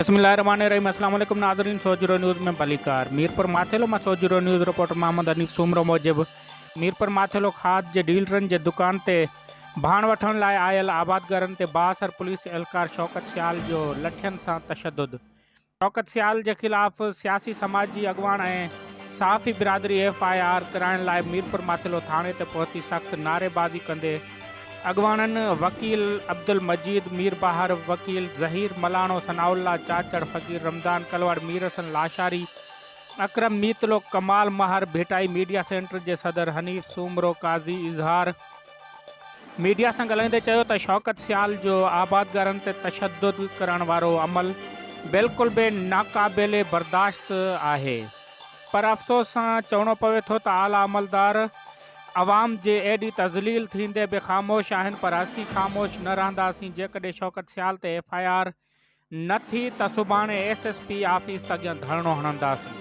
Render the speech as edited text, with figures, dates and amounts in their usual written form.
बिस्मिल्लाहिर्रहमानिर्रहीम। अस्सलाम वालेकुम नाज़रीन, सोजरो न्यूज़ में भलीकार। मीरपुर माथेलो में सोजरो न्यूज़ रिपोर्टर मोहम्मद हनीफ सूमरो मूजिब मीरपुर माथेलो खाद जे डीलरनि जे दुकान ते भाण वठण लाइ आयल आबादगारनि ते बाअसर पुलिस एहलकार शौकत सियाल जो लठियनि सां तशद्दुद। शौकत सियाल जे ख़िलाफ़ सियासी समाजी अॻवान ऐं सहाफ़ी बिरादरी FIR कराइण लाइ मीरपुर माथेलो थाणे ते पहुती सख़्त नारेबाज़ी कंदे अॻवाननि वकील अब्दुल मजीद, मीर बहार वकील, ज़हीर मलाणो, सनाउल्ला चाचड़, फ़कीर रमज़ान कलवाड़, मीर हसन लाशारी, अकरम मीतलो, कमाल महर भेटाई मीडिया सेंटर जे सदर हनीफ सूमरो काज़ी इज़हार मीडिया सां ॻाल्हाईंदे चयो त शौकत सियाल जो आबादगारनि ते तशद्दुद करण वारो अमल बिल्कुलु बि नाक़ाबिले बर्दाश्त आहे। पर अफ़सोस सां चवणो पवे थो त आला अमलदार अवाम जे एॾी तज़लील थींदे बि ख़ामोश आहिनि। पर असीं ख़ामोश न रहंदासीं। जेकॾहिं शौकत सियाल ते FIR न थी त सुभाणे SSP ऑफिस अॻियां धरणो हणंदासीं।